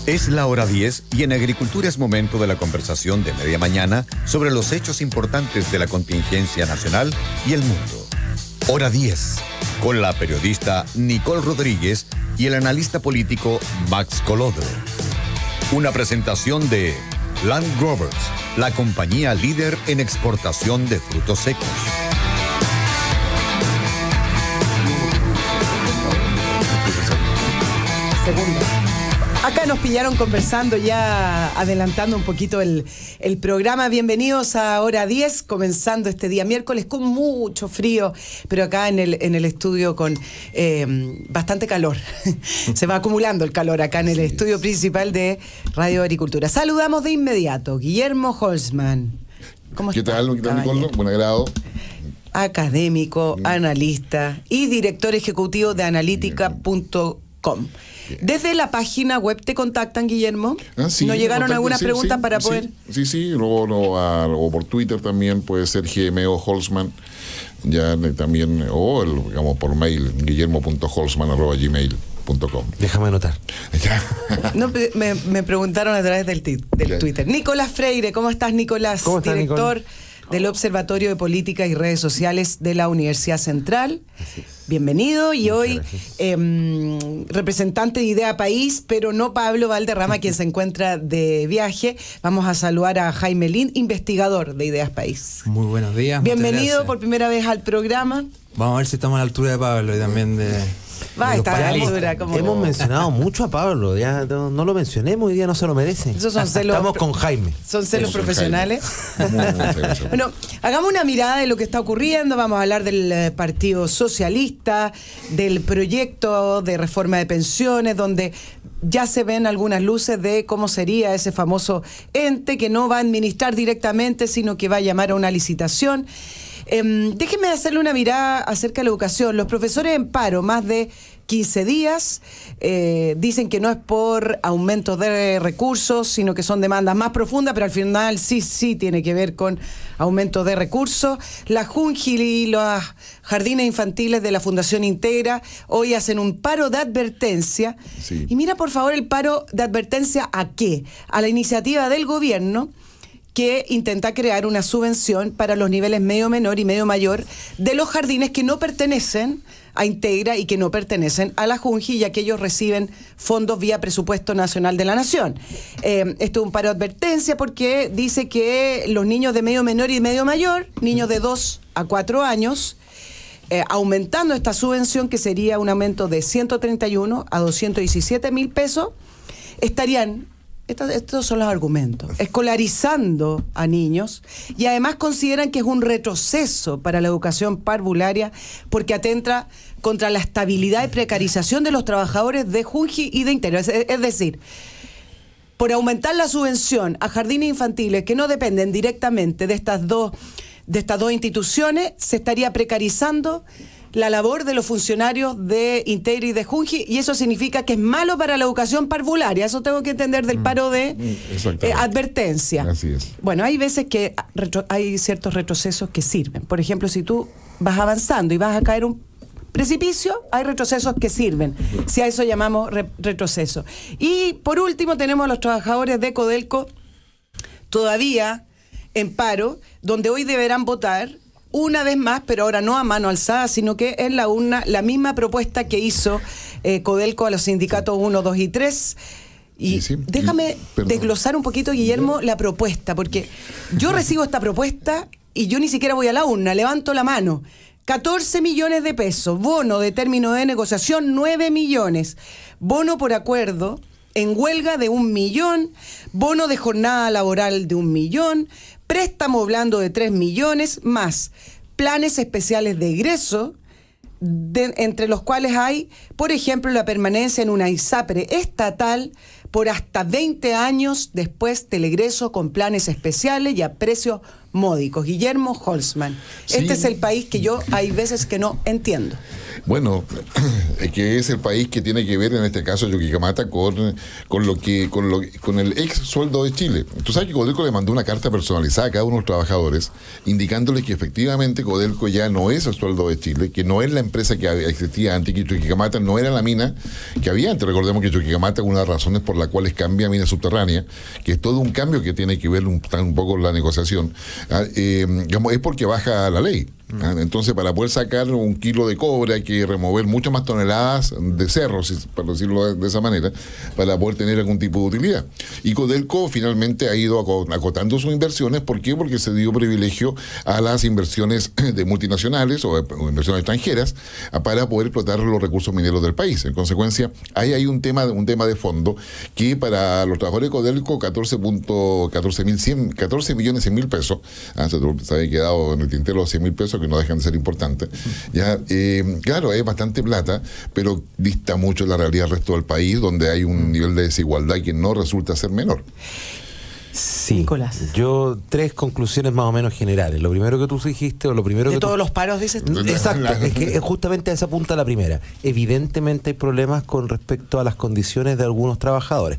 Es la hora 10 y en Agricultura es momento de la conversación de media mañana sobre los hechos importantes de la contingencia nacional y el mundo. Hora 10, con la periodista Nicole Rodríguez y el analista político Max Colodro. Una presentación de Land Growers, la compañía líder en exportación de frutos secos. Segundo. Acá nos pillaron conversando, ya adelantando un poquito el programa. Bienvenidos a Hora 10, comenzando este día miércoles con mucho frío, pero acá en el estudio con bastante calor. Se va acumulando el calor acá en el estudio principal de Radio Agricultura. Saludamos de inmediato Guillermo Holzman. ¿Cómo estás? ¿Qué tal, Nicole? Buen agrado. Académico, analista y director ejecutivo de analítica.com. Desde la página web te contactan, Guillermo. Sí, ¿nos llegaron algunas preguntas para poder...? Sí. Luego por Twitter también puede ser GMO Holzman. Ya también, digamos por mail, guillermo.holzman@gmail.com. Déjame anotar. No, me preguntaron a través del Twitter. Nicolás Freire, ¿cómo estás, Nicolás? ¿Cómo estás, director Nicole? Del Observatorio de Políticas y Redes Sociales de la Universidad Central. Bienvenido. Y hoy representante de Idea País, pero no Pablo Valderrama, quien se encuentra de viaje. Vamos a saludar a Jaime Lin, investigador de Ideas País. Muy buenos días. Bienvenido por primera vez al programa. Vamos a ver si estamos a la altura de Pablo y también de... Hemos mencionado mucho a Pablo, ya no lo mencionemos, hoy día no se lo merece. Esos son celos. Estamos con Jaime. Son celos profesionales. Bueno, hagamos una mirada de lo que está ocurriendo. Vamos a hablar del Partido Socialista, del proyecto de reforma de pensiones, donde ya se ven algunas luces de cómo sería ese famoso ente que no va a administrar directamente, sino que va a llamar a una licitación. Déjenme hacerle una mirada acerca de la educación. Los profesores en paro, más de 15 días, dicen que no es por aumento de recursos, sino que son demandas más profundas, pero al final sí tiene que ver con aumento de recursos. La Junji y los jardines infantiles de la Fundación Integra hoy hacen un paro de advertencia. Sí. Y mira, por favor, el paro de advertencia ¿a qué? A la iniciativa del gobierno que intenta crear una subvención para los niveles medio menor y medio mayor de los jardines que no pertenecen a Integra y que no pertenecen a la Junji, ya que ellos reciben fondos vía presupuesto nacional de la Nación. Esto es un paro de advertencia porque dice que los niños de medio menor y medio mayor, niños de 2 a 4 años, aumentando esta subvención, que sería un aumento de 131 a 217 mil pesos, estarían... Estos son los argumentos. Escolarizando a niños, y además consideran que es un retroceso para la educación parvularia porque atenta contra la estabilidad y precarización de los trabajadores de Junji y de Integra. Es decir, por aumentar la subvención a jardines infantiles que no dependen directamente de estas dos instituciones, se estaría precarizando la labor de los funcionarios de Integra y de Junji, y eso significa que es malo para la educación parvularia. Eso tengo que entender del paro de advertencia. Así es. Bueno, hay veces que hay ciertos retrocesos que sirven. Por ejemplo, si tú vas avanzando y vas a caer un precipicio, hay retrocesos que sirven. Si a eso llamamos retroceso. Y por último tenemos a los trabajadores de Codelco todavía en paro, donde hoy deberán votar una vez más, pero ahora no a mano alzada, sino que en la urna, la misma propuesta que hizo Codelco a los sindicatos 1, 2 y 3. Y déjame desglosar un poquito, Guillermo, la propuesta, porque yo recibo esta propuesta y yo ni siquiera voy a la urna, levanto la mano. 14 millones de pesos, bono de término de negociación 9 millones, bono por acuerdo en huelga de 1 millón, bono de jornada laboral de 1 millón, préstamo blando de 3 millones, más planes especiales de egreso, entre los cuales hay, por ejemplo, la permanencia en una ISAPRE estatal por hasta 20 años después del egreso, con planes especiales y a precios módicos. Guillermo Holzman, Sí. Este es el país que yo hay veces que no entiendo. Bueno, que es el país que tiene que ver, en este caso, Chuquicamata, con el ex sueldo de Chile. Tú sabes que Codelco le mandó una carta personalizada a cada uno de los trabajadores, indicándoles que efectivamente Codelco ya no es el sueldo de Chile, que no es la empresa que existía antes, que Chuquicamata no era la mina que había antes. Recordemos que Chuquicamata es una de las razones por las cuales cambia a mina subterránea, que es todo un cambio que tiene que ver un poco la negociación, es porque baja la ley. Entonces, para poder sacar 1 kilo de cobre hay que remover muchas más toneladas de cerros, para decirlo de esa manera, para poder tener algún tipo de utilidad. Y Codelco finalmente ha ido acotando sus inversiones. ¿Por qué? Porque se dio privilegio a las inversiones de multinacionales o inversiones extranjeras para poder explotar los recursos mineros del país. En consecuencia, ahí hay un tema de fondo que para los trabajadores de Codelco, 14 millones 100 mil pesos, se había quedado en el tintero los 100 mil pesos, que no dejan de ser importantes. Ya, claro, es bastante plata, pero dista mucho de la realidad del resto del país, donde hay un nivel de desigualdad que no resulta ser menor. Sí, Nicolás. Yo 3 conclusiones más o menos generales. Lo primero que tú dijiste, o lo primero de que todos los paros, dices tú. Exacto, es que justamente a esa punta la primera. Evidentemente hay problemas con respecto a las condiciones de algunos trabajadores.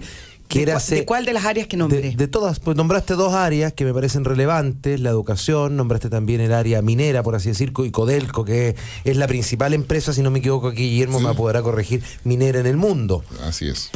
¿De cuál de las áreas que nombré? De todas, pues nombraste 2 áreas que me parecen relevantes, la educación, nombraste también el área minera, por así decirlo, y Codelco, que es la principal empresa, si no me equivoco aquí Guillermo me podrá corregir, minera en el mundo. Así es.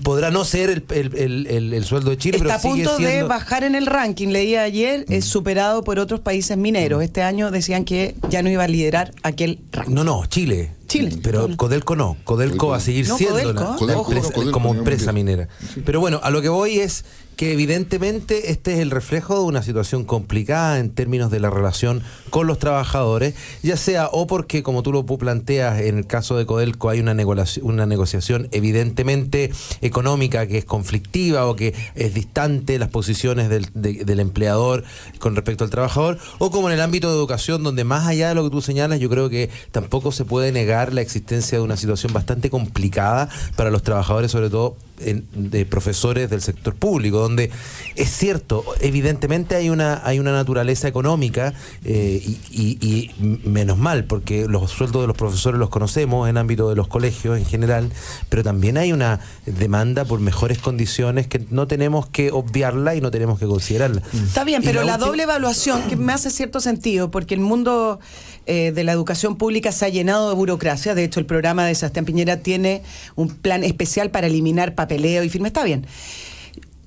Podrá no ser el sueldo de Chile, está pero sigue a punto siendo... de bajar en el ranking, leía ayer, es superado por otros países mineros. Este año decían que ya no iba a liderar aquel ranking. No, Chile. Pero Codelco no. Codelco va a seguir siendo la empresa, como empresa minera. Sí. Pero bueno, a lo que voy es que evidentemente este es el reflejo de una situación complicada en términos de la relación con los trabajadores, ya sea o porque, como tú lo planteas, en el caso de Codelco hay una negociación evidentemente económica que es conflictiva o que es distante de las posiciones del empleador con respecto al trabajador, o como en el ámbito de educación, donde más allá de lo que tú señalas, yo creo que tampoco se puede negar la existencia de una situación bastante complicada para los trabajadores, sobre todo de profesores del sector público, donde es cierto, evidentemente hay una naturaleza económica y menos mal, porque los sueldos de los profesores los conocemos en ámbito de los colegios en general, pero también hay una demanda por mejores condiciones que no tenemos que obviarla y no tenemos que considerarla. Está bien, pero la doble evaluación, que me hace cierto sentido, porque el mundo de la educación pública se ha llenado de burocracia. De hecho, el programa de Sebastián Piñera tiene un plan especial para eliminar papeleo y firme. Está bien.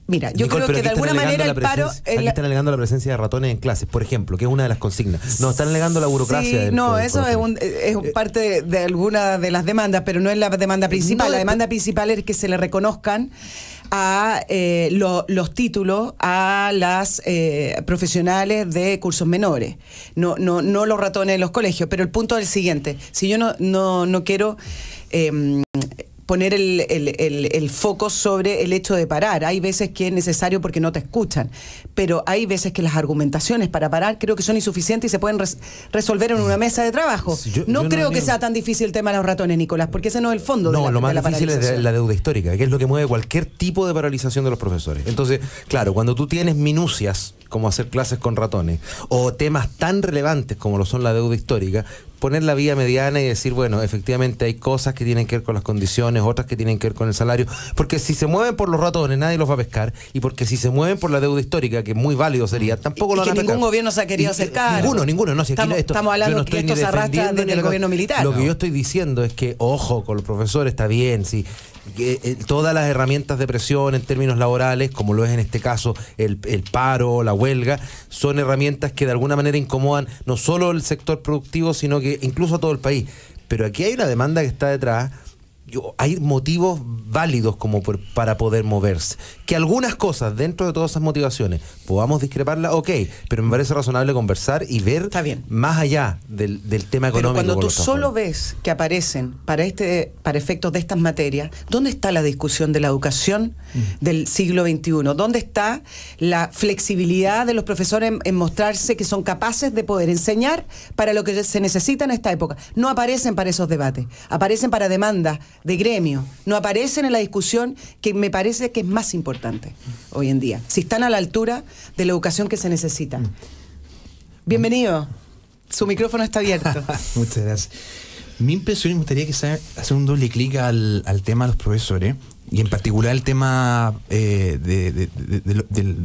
Mira, yo Nicole, creo que de alguna manera el paro... Aquí están alegando la presencia de ratones en clases, por ejemplo, que es una de las consignas. No, están alegando la burocracia. Sí, no, eso es parte de alguna de las demandas, pero no es la demanda principal. La demanda principal es que se le reconozcan a los títulos a las profesionales de cursos menores, no los ratones de los colegios. Pero el punto es el siguiente: si yo no quiero poner el foco sobre el hecho de parar. Hay veces que es necesario porque no te escuchan, pero hay veces que las argumentaciones para parar creo que son insuficientes y se pueden resolver en una mesa de trabajo. No creo que sea tan difícil el tema de los ratones, Nicolás, porque ese no es el fondo de la paralización. No, lo más difícil es la deuda histórica, que es lo que mueve cualquier tipo de paralización de los profesores. Entonces, claro, cuando tú tienes minucias como hacer clases con ratones o temas tan relevantes como lo son la deuda histórica, poner la vía mediana y decir, bueno, efectivamente hay cosas que tienen que ver con las condiciones, otras que tienen que ver con el salario, porque si se mueven por los ratones nadie los va a pescar, y porque si se mueven por la deuda histórica, que muy válido sería, tampoco lo van a pescar. Que ningún gobierno se ha querido acercar. Ninguno, no. Si aquí estamos hablando que esto se arrastra desde el gobierno militar. Lo que yo estoy diciendo es que, ojo, con los profesores está bien, sí, todas las herramientas de presión en términos laborales, como lo es en este caso el paro, la huelga, son herramientas que de alguna manera incomodan no solo el sector productivo, sino que incluso a todo el país. Pero aquí hay una demanda que está detrás. Hay motivos válidos como para poder moverse. Que algunas cosas dentro de todas esas motivaciones podamos discreparlas, ok, pero me parece razonable conversar y ver más allá del tema económico. Pero cuando tú solo ves que aparecen para efectos de estas materias, ¿dónde está la discusión de la educación del siglo XXI? ¿Dónde está la flexibilidad de los profesores en mostrarse que son capaces de poder enseñar para lo que se necesita en esta época? No aparecen para esos debates, aparecen para demandas de gremio, no aparecen en la discusión que me parece que es más importante hoy en día, si están a la altura de la educación que se necesita. Bienvenido, su micrófono está abierto. Muchas gracias. Mi impresión, me gustaría que hacer un doble clic al tema de los profesores, y en particular el tema de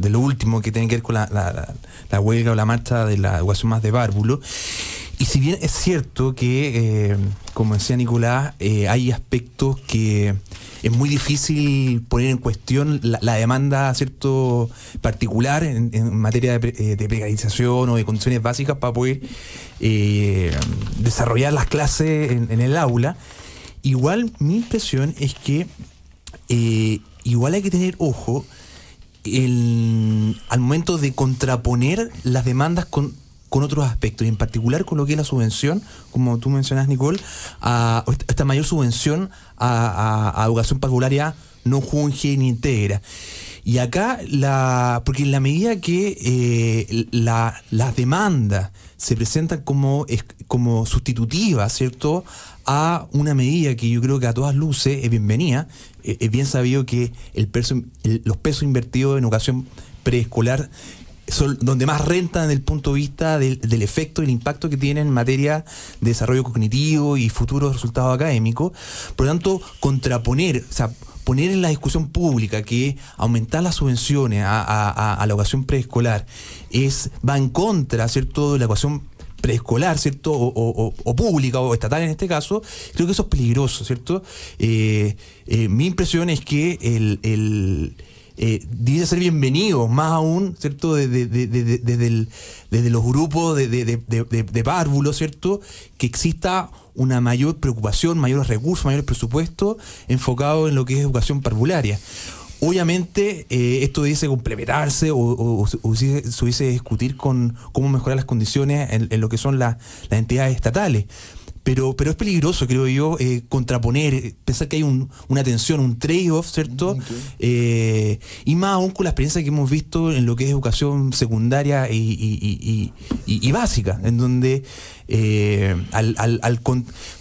lo último que tiene que ver con la huelga o la marcha de la educación más de párvulo. Y si bien es cierto que, como decía Nicolás, hay aspectos que es muy difícil poner en cuestión la demanda, ¿cierto?, particular en materia de precarización o de condiciones básicas para poder desarrollar las clases en el aula. Igual mi impresión es que igual hay que tener ojo al momento de contraponer las demandas con otros aspectos, y en particular con lo que es la subvención, como tú mencionas, Nicole, a esta mayor subvención a educación parvularia no junge ni integra. Y acá, porque en la medida que las demandas se presentan como sustitutivas, ¿cierto?, a una medida que yo creo que a todas luces es bienvenida, es bien sabido que los pesos invertidos en educación preescolar son donde más rentan desde el punto de vista del efecto y el impacto que tienen en materia de desarrollo cognitivo y futuros resultados académicos. Por lo tanto, contraponer, o sea, poner en la discusión pública que aumentar las subvenciones a la educación preescolar va en contra, ¿cierto?, de la educación preescolar, ¿cierto?, o pública o estatal en este caso, creo que eso es peligroso, ¿cierto? Mi impresión es que debe ser bienvenido, más aún, ¿cierto?, desde los grupos de párvulos, ¿cierto?, que exista una mayor preocupación, mayores recursos, mayores presupuestos enfocados en lo que es educación parvularia. Obviamente esto debiese complementarse o se hubiese discutir con cómo mejorar las condiciones en lo que son las entidades estatales. Pero es peligroso, creo yo, contraponer, pensar que hay una tensión, un trade-off, ¿cierto? Y más aún con la experiencia que hemos visto en lo que es educación secundaria y básica, en donde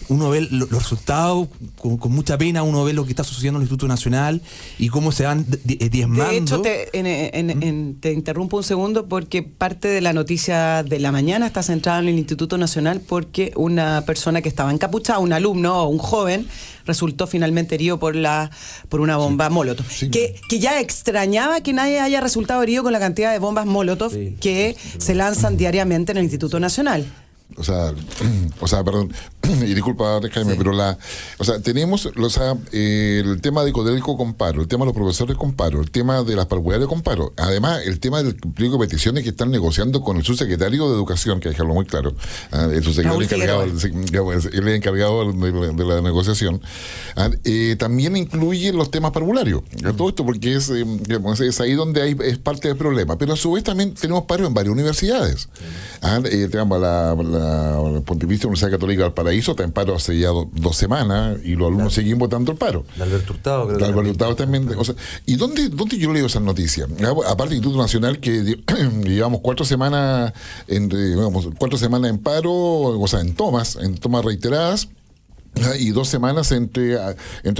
uno ve los resultados, con mucha pena uno ve lo que está sucediendo en el Instituto Nacional y cómo se van diezmando. De hecho, te interrumpo un segundo porque parte de la noticia de la mañana está centrada en el Instituto Nacional porque una persona que estaba encapuchada, un alumno o un joven, resultó finalmente herido por una bomba Molotov. Sí. Que ya extrañaba que nadie haya resultado herido con la cantidad de bombas Molotov que se lanzan diariamente en el Instituto Nacional. O sea, perdón, y disculpa, Jaime, pero tenemos el tema de Codelco con paro, el tema de los profesores con paro, el tema de las parvularias con paro, además el tema del pliego de peticiones que están negociando con el subsecretario de Educación, que hay que dejarlo muy claro, el subsecretario él es encargado de la negociación, también incluye los temas parvularios, todo esto porque es ahí donde es parte del problema, pero a su vez también tenemos paro en varias universidades. Tenemos la Pontificia Universidad Católica del Paraíso está en paro hace ya 2 semanas y los alumnos siguen votando el paro. Alberto Hurtado, creo. Alberto Hurtado también. ¿Y dónde yo leo esas noticias? Aparte del Instituto Nacional, que llevamos 4 semanas en paro, o sea, en tomas reiteradas. Y 2 semanas entre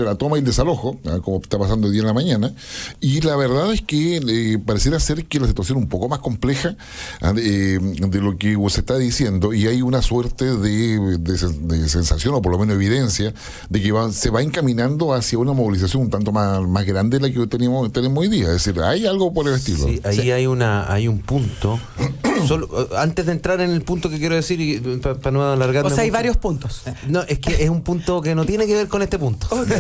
la toma y el desalojo, como está pasando hoy día en la mañana, y la verdad es que pareciera ser que la situación es un poco más compleja de lo que se está diciendo, y hay una suerte de sensación, o por lo menos evidencia, de que se va encaminando hacia una movilización un tanto más grande de la que tenemos hoy día. Es decir, hay algo por el estilo. Sí, ahí hay un punto. Antes de entrar en el punto que quiero decir, para no alargarme. O sea, hay varios puntos. No, es que es un punto que no tiene que ver con este punto. Okay.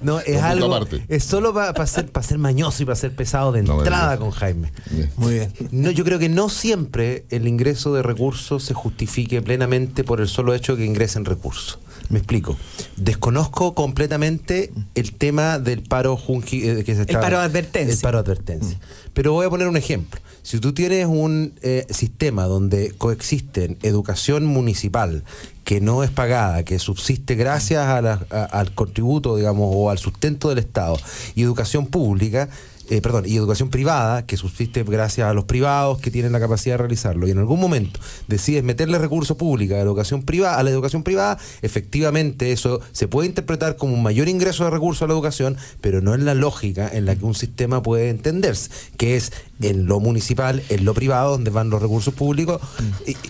No, es algo aparte. Es solo para ser mañoso y para ser pesado de entrada con Jaime. Bien. Muy bien. No, yo creo que no siempre el ingreso de recursos se justifique plenamente por el solo hecho de que ingresen recursos. Me explico. Desconozco completamente el tema del paro el paro de advertencia. El paro de advertencia. Pero voy a poner un ejemplo. Si tú tienes un sistema donde coexisten educación municipal que no es pagada, que subsiste gracias al contributo, digamos, o al sustento del Estado, y educación pública, y educación privada, que subsiste gracias a los privados que tienen la capacidad de realizarlo, y en algún momento decides meterle recursos públicos a la educación privada, efectivamente eso se puede interpretar como un mayor ingreso de recursos a la educación, pero no en la lógica en la que un sistema puede entenderse, que es en lo municipal, en lo privado, donde van los recursos públicos,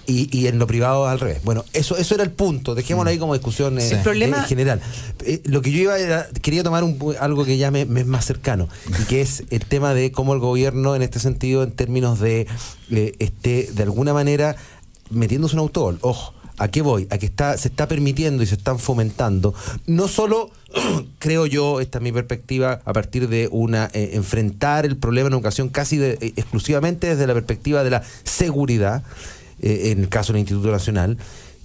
y en lo privado al revés. Bueno, eso era el punto. Dejémoslo ahí como discusión en general. Lo que yo quería tomar algo que ya me es más cercano, y que es el tema de cómo el gobierno, en este sentido, en términos de de alguna manera metiéndose un autogol. Ojo, ¿a qué voy? A que se está permitiendo y se están fomentando, no solo, creo yo, esta es mi perspectiva, a partir de enfrentar el problema en educación casi exclusivamente desde la perspectiva de la seguridad, en el caso del Instituto Nacional,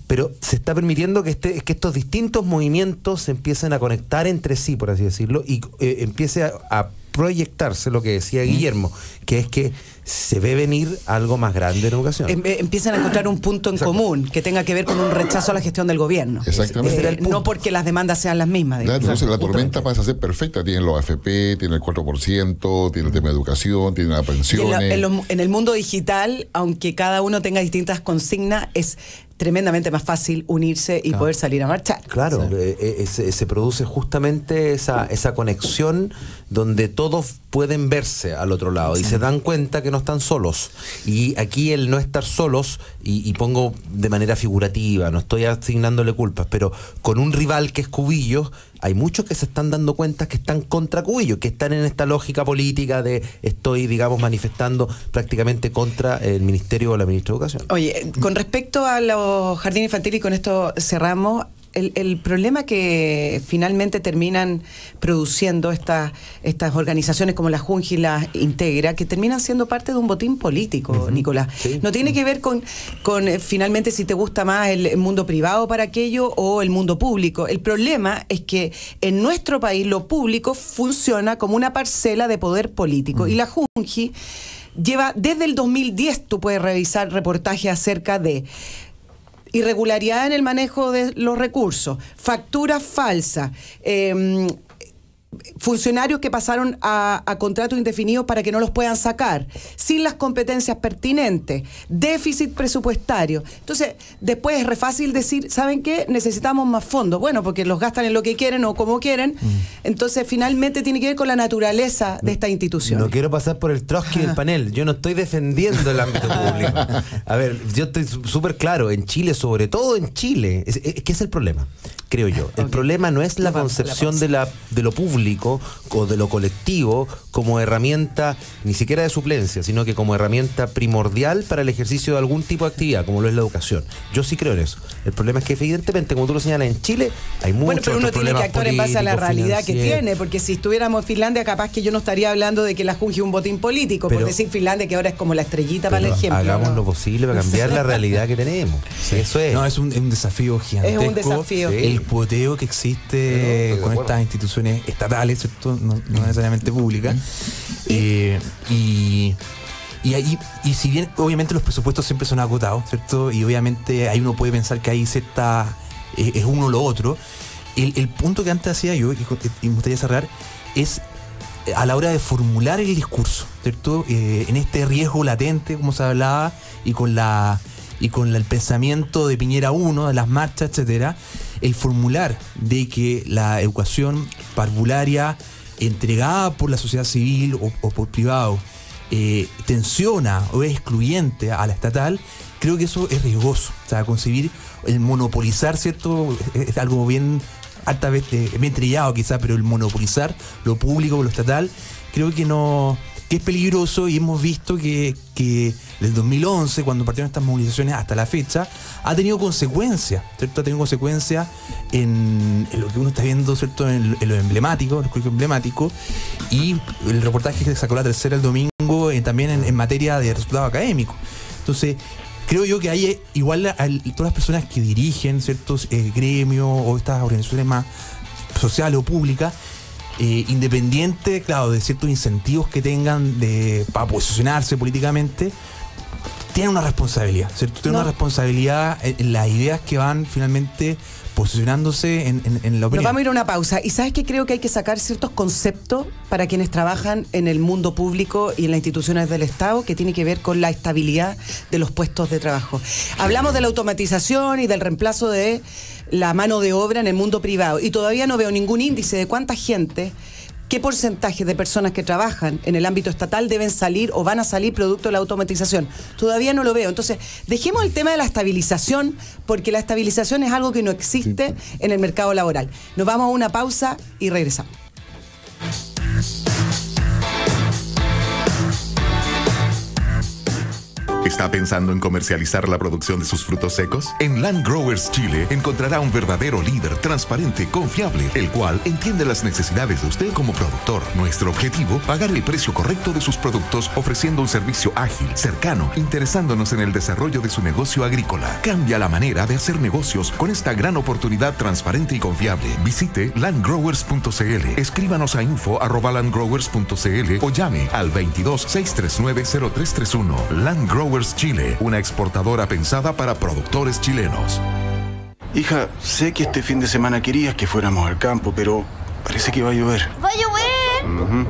pero se está permitiendo que estos distintos movimientos se empiecen a conectar entre sí, por así decirlo, y empiece a proyectarse lo que decía Guillermo, que es que se ve venir algo más grande en educación. Empiezan a encontrar un punto en común que tenga que ver con un rechazo a la gestión del gobierno. Exactamente. No porque las demandas sean las mismas. Claro, entonces la tormenta pasa a ser perfecta. Tienen los AFP, tienen el 4%, tienen el tema de educación, tienen las pensiones. En el mundo digital, aunque cada uno tenga distintas consignas, es tremendamente más fácil unirse y poder salir a marchar. Claro, se produce justamente esa conexión donde todos pueden verse al otro lado y se dan cuenta que no están solos. Y aquí el no estar solos, y pongo de manera figurativa, no estoy asignándole culpas, pero con un rival que es Cubillos, hay muchos que se están dando cuenta que están contra Cubillos, que están en esta lógica política de estoy, digamos, manifestando prácticamente contra el Ministerio o la Ministra de Educación. Oye, con respecto a los jardines infantiles, y con esto cerramos, el problema que finalmente terminan produciendo estas organizaciones como la Junji y la Integra, que terminan siendo parte de un botín político, Nicolás. Sí. No tiene que ver con finalmente si te gusta más el mundo privado para aquello o el mundo público. El problema es que en nuestro país lo público funciona como una parcela de poder político, y la Junji lleva desde el 2010, tú puedes revisar reportajes acerca de irregularidad en el manejo de los recursos, facturas falsas, funcionarios que pasaron a contratos indefinidos para que no los puedan sacar, sin las competencias pertinentes, déficit presupuestario. Entonces, después es re fácil decir, ¿saben qué? Necesitamos más fondos. Bueno, porque los gastan en lo que quieren o como quieren. Entonces, finalmente tiene que ver con la naturaleza de esta institución. No quiero pasar por el Trotsky del panel. Yo no estoy defendiendo el ámbito público. A ver, yo estoy súper claro. En Chile, sobre todo en Chile, ¿qué es el problema? Creo yo. El problema no es la concepción de lo público o de lo colectivo como herramienta, ni siquiera de suplencia, sino que como herramienta primordial para el ejercicio de algún tipo de actividad, como lo es la educación. Yo sí creo en eso. El problema es que evidentemente, como tú lo señalas, en Chile hay muchos. Bueno, pero uno tiene que actuar en base a la realidad que tiene, porque si estuviéramos en Finlandia, capaz que yo no estaría hablando de que la Junji es un botín político, por decir Finlandia, que ahora es como la estrellita para el ejemplo. Hagamos lo posible para cambiar la realidad que tenemos. Sí. Eso es. No, es un desafío gigantesco. Es un desafío. Sí. El cuoteo que existe con estas instituciones estatales, ¿cierto? No necesariamente públicas. Y si bien obviamente los presupuestos siempre son acotados, ¿cierto? Y obviamente ahí uno puede pensar que ahí es uno o lo otro. El punto que antes hacía yo, y me gustaría cerrar, es a la hora de formular el discurso, ¿cierto? En este riesgo latente, como se hablaba, y con el pensamiento de Piñera 1, de las marchas, etcétera, el formular de que la educación parvularia entregada por la sociedad civil o por privado tensiona o es excluyente a la estatal, creo que eso es riesgoso. O sea, concebir el monopolizar, ¿cierto? Es algo bien bien trillado quizás, pero el monopolizar lo público o lo estatal, creo que es peligroso, y hemos visto que desde 2011, cuando partieron estas movilizaciones hasta la fecha, ha tenido consecuencias, ¿cierto? Ha tenido consecuencias en lo que uno está viendo, ¿cierto? En lo emblemático, en los colegios emblemáticos, y el reportaje que sacó La Tercera el domingo, también en materia de resultados académicos. Entonces, creo yo que hay igual todas las personas que dirigen ciertos gremios o estas organizaciones más sociales o públicas, independiente, claro, de ciertos incentivos que tengan para posicionarse políticamente, tienen una responsabilidad, ¿cierto? Tienen una responsabilidad en las ideas que van finalmente posicionándose en la opinión. Nos vamos a ir a una pausa. Y sabes que creo que hay que sacar ciertos conceptos para quienes trabajan en el mundo público y en las instituciones del Estado, que tiene que ver con la estabilidad de los puestos de trabajo. Hablamos de la automatización y del reemplazo de la mano de obra en el mundo privado, y todavía no veo ningún índice de cuánta gente qué porcentaje de personas que trabajan en el ámbito estatal deben salir o van a salir producto de la automatización. Todavía no lo veo. Entonces, dejemos el tema de la estabilización, porque la estabilización es algo que no existe en el mercado laboral. Nos vamos a una pausa y regresamos. ¿Está pensando en comercializar la producción de sus frutos secos? En Land Growers Chile encontrará un verdadero líder transparente, confiable, el cual entiende las necesidades de usted como productor. Nuestro objetivo, pagar el precio correcto de sus productos ofreciendo un servicio ágil, cercano, interesándonos en el desarrollo de su negocio agrícola. Cambia la manera de hacer negocios con esta gran oportunidad transparente y confiable. Visite landgrowers.cl, escríbanos a info@landgrowers.cl o llame al 22 639 0331. Land Growers Chile, una exportadora pensada para productores chilenos. Hija, sé que este fin de semana querías que fuéramos al campo, pero parece que va a llover. ¡Va a llover!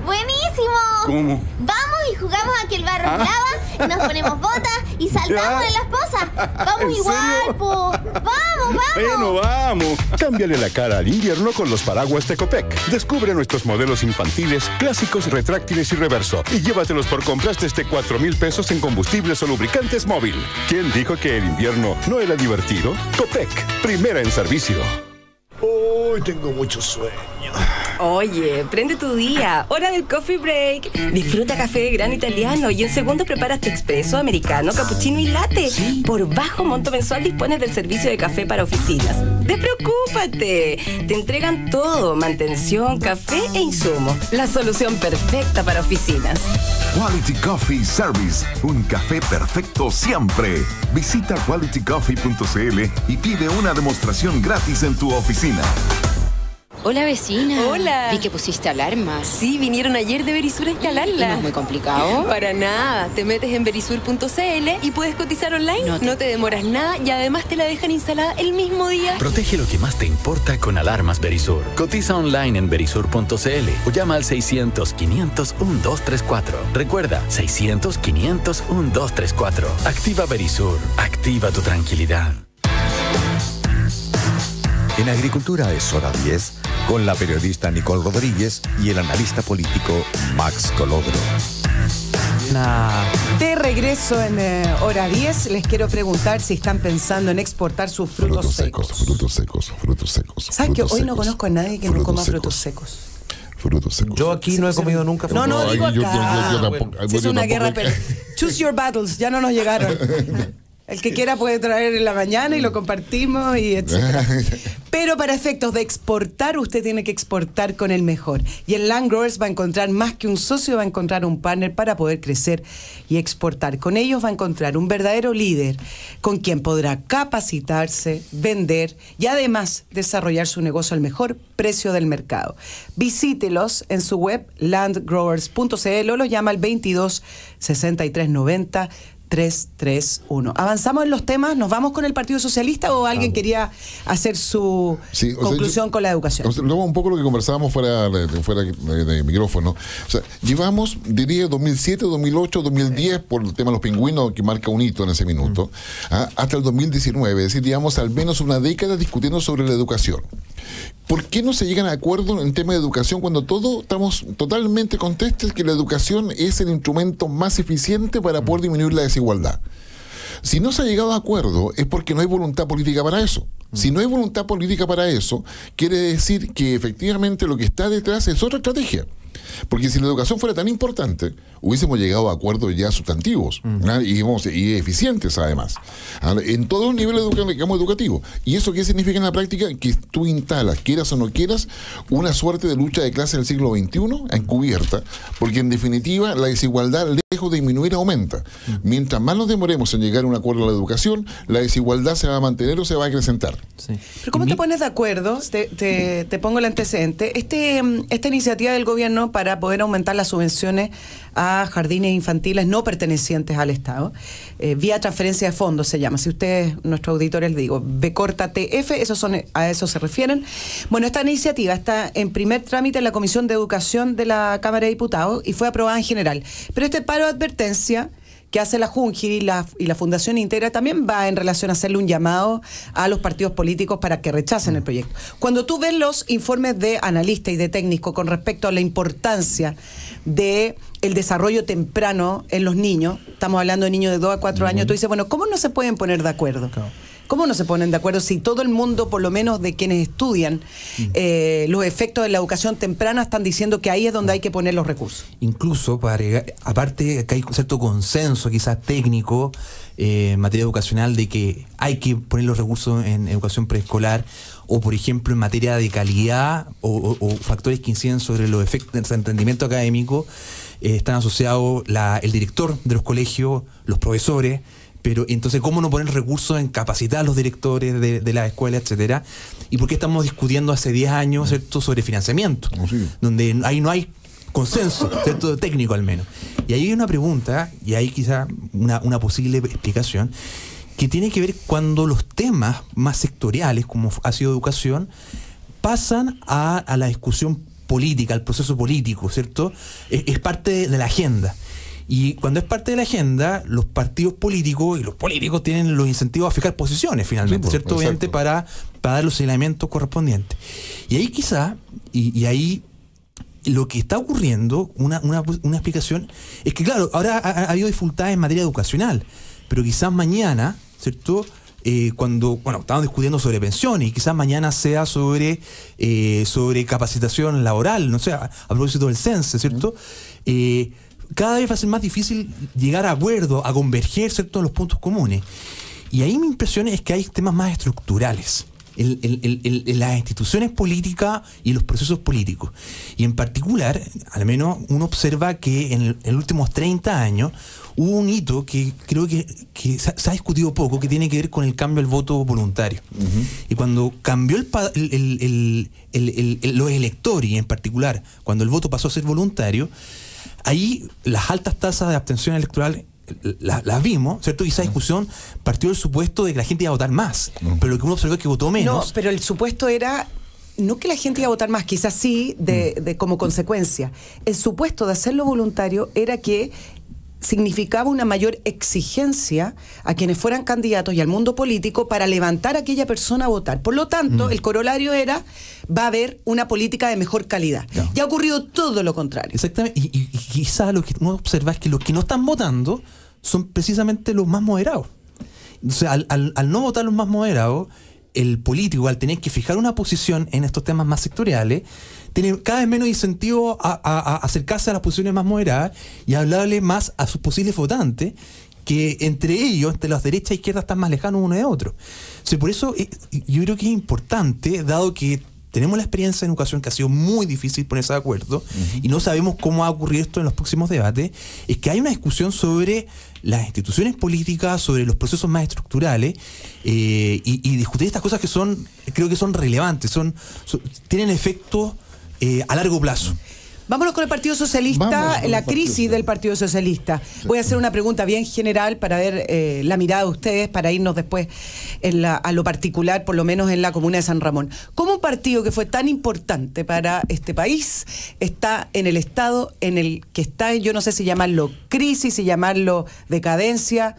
¡Buenísimo! ¿Cómo? Vamos y jugamos a que el barro lava, y nos ponemos botas y saltamos en las pozas. Vamos igual, po. ¡Vamos! Bueno, vamos. Cámbiale la cara al invierno con los paraguas Tecopec. Descubre nuestros modelos infantiles, clásicos, retráctiles y reverso. Y llévatelos por compras desde 4,000 pesos en combustibles o lubricantes móvil. ¿Quién dijo que el invierno no era divertido? Copec, primera en servicio. Hoy tengo mucho sueño. Oye, prende tu día. Hora del coffee break. Disfruta café de grano italiano y en segundos preparas tu expreso, americano, cappuccino y latte. Por bajo monto mensual dispones del servicio de café para oficinas. ¡Despreocúpate! Te entregan todo: mantención, café e insumos. La solución perfecta para oficinas. Quality Coffee Service, un café perfecto siempre. Visita qualitycoffee.cl y pide una demostración gratis en tu oficina. Hola, vecina. Hola. Vi que pusiste alarmas. Sí, vinieron ayer de Verisur a instalarla. ¿No es muy complicado? Para nada. Te metes en verisur.cl y puedes cotizar online. No te demoras nada y además te la dejan instalada el mismo día. Protege lo que más te importa con alarmas Verisur. Cotiza online en verisur.cl o llama al 600-500-1234. Recuerda, 600-500-1234. Activa Verisur. Activa tu tranquilidad. En Agricultura es hora 10, con la periodista Nicole Rodríguez y el analista político Max Colodro. De regreso en hora 10, les quiero preguntar si están pensando en exportar sus frutos secos. Frutos secos. ¿Sabes que hoy no conozco a nadie que no coma frutos secos? Frutos secos. Yo aquí no he comido nunca frutos secos. No, digo acá. Si es una guerra, pero choose your battles, ya no nos llegaron. El que quiera puede traer en la mañana y lo compartimos y etcétera. Pero para efectos de exportar, usted tiene que exportar con el mejor. Y en Land Growers va a encontrar más que un socio, va a encontrar un partner para poder crecer y exportar. Con ellos va a encontrar un verdadero líder con quien podrá capacitarse, vender y además desarrollar su negocio al mejor precio del mercado. Visítelos en su web landgrowers.cl o los llama al 22 63 90 331. ¿Avanzamos en los temas? ¿Nos vamos con el Partido Socialista o alguien quería hacer su conclusión con la educación? Luego un poco lo que conversábamos fuera de micrófono. O sea, llevamos, diría, 2007, 2008, 2010, por el tema de los pingüinos, que marca un hito en ese minuto, hasta el 2019. Es decir, llevamos al menos una década discutiendo sobre la educación. ¿Por qué no se llegan a acuerdo en tema de educación cuando todos estamos totalmente conscientes que la educación es el instrumento más eficiente para poder disminuir la desigualdad? Si no se ha llegado a acuerdo es porque no hay voluntad política para eso. Si no hay voluntad política para eso, quiere decir que efectivamente lo que está detrás es otra estrategia. Porque si la educación fuera tan importante, hubiésemos llegado a acuerdos ya sustantivos y eficientes además, en todos los niveles educativos. ¿Y eso qué significa en la práctica? Que tú instalas, quieras o no quieras, una suerte de lucha de clase del siglo XXI encubierta, porque en definitiva la desigualdad, lejos de disminuir, aumenta. Mientras más nos demoremos en llegar a un acuerdo a la educación, la desigualdad se va a mantener o se va a acrecentar. Sí. Pero ¿cómo te pones de acuerdo? Te pongo el antecedente. Esta iniciativa del gobierno para poder aumentar las subvenciones a jardines infantiles no pertenecientes al Estado, vía transferencia de fondos se llama. Si ustedes, nuestros auditores, les digo, B-TF, a eso se refieren. Bueno, esta iniciativa está en primer trámite en la Comisión de Educación de la Cámara de Diputados y fue aprobada en general. Pero este paro de advertencia que hace la Junji y la Fundación Integra también va en relación a hacerle un llamado a los partidos políticos para que rechacen el proyecto. Cuando tú ves los informes de analistas y de técnicos con respecto a la importancia de el desarrollo temprano en los niños, estamos hablando de niños de 2 a 4 años, tú dices, bueno, ¿cómo no se pueden poner de acuerdo? Claro. ¿Cómo no se ponen de acuerdo si todo el mundo, por lo menos de quienes estudian los efectos de la educación temprana, están diciendo que ahí es donde hay que poner los recursos? Incluso, para agregar, aparte que hay un cierto consenso quizás técnico en materia educacional de que hay que poner los recursos en educación preescolar, o por ejemplo en materia de calidad o factores que inciden sobre los efectos del rendimiento académico, están asociados el director de los colegios, los profesores. Pero entonces, ¿cómo no poner recursos en capacitar a los directores de las escuelas, etcétera? ¿Y por qué estamos discutiendo hace 10 años, ¿cierto?, sobre financiamiento? Sí. Donde ahí no hay consenso, ¿cierto?, técnico al menos. Y ahí hay una pregunta, y hay quizá una posible explicación, que tiene que ver cuando los temas más sectoriales, como ha sido educación, pasan a la discusión política, al proceso político, ¿cierto? Es parte de la agenda. Y cuando es parte de la agenda, los partidos políticos y los políticos tienen los incentivos a fijar posiciones finalmente, sí, ¿cierto? Obviamente para dar los señalamientos correspondientes. Y ahí quizá, y ahí lo que está ocurriendo, una explicación, es que claro, ahora ha habido dificultades en materia educacional, pero quizás mañana, ¿cierto?, cuando, estamos discutiendo sobre pensiones y quizás mañana sea sobre capacitación laboral, no sé, a propósito del CENSE, ¿cierto? Cada vez va a ser más difícil llegar a acuerdo, a converger, ¿cierto?, en los puntos comunes. Y ahí mi impresión es que hay temas más estructurales en las instituciones políticas y los procesos políticos. Y en particular, al menos uno observa que en los últimos 30 años hubo un hito que creo que se ha discutido poco, que tiene que ver con el cambio al voto voluntario. Y cuando cambió los electores, y en particular cuando el voto pasó a ser voluntario, ahí las altas tasas de abstención electoral las vimos, ¿cierto? Y esa discusión partió del supuesto de que la gente iba a votar más, pero lo que uno observó es que votó menos. No, pero el supuesto era no que la gente iba a votar más, quizás sí de como consecuencia. El supuesto de hacerlo voluntario era que significaba una mayor exigencia a quienes fueran candidatos y al mundo político para levantar a aquella persona a votar. Por lo tanto, el corolario era, va a haber una política de mejor calidad. No. Ya ha ocurrido todo lo contrario. Exactamente, y quizás lo que uno observa es que los que no están votando son precisamente los más moderados. Entonces, al no votar los más moderados, el político, al tener que fijar una posición en estos temas más sectoriales, tiene cada vez menos incentivo a acercarse a las posiciones más moderadas y a hablarle más a sus posibles votantes, que entre ellos, entre las derechas e izquierdas, están más lejanos uno de otro. O sea, por eso yo creo que es importante, dado que tenemos la experiencia en educación que ha sido muy difícil ponerse de acuerdo y no sabemos cómo va a ocurrir esto en los próximos debates, es que hay una discusión sobre las instituciones políticas, sobre los procesos más estructurales y discutir estas cosas que creo que son relevantes, tienen efectos a largo plazo. Vámonos con el Partido Socialista, la crisis del Partido Socialista. Voy a hacer una pregunta bien general para ver la mirada de ustedes, para irnos después a lo particular, por lo menos en la comuna de San Ramón. ¿Cómo un partido que fue tan importante para este país está en el estado en el que está? Yo no sé si llamarlo crisis, si llamarlo decadencia,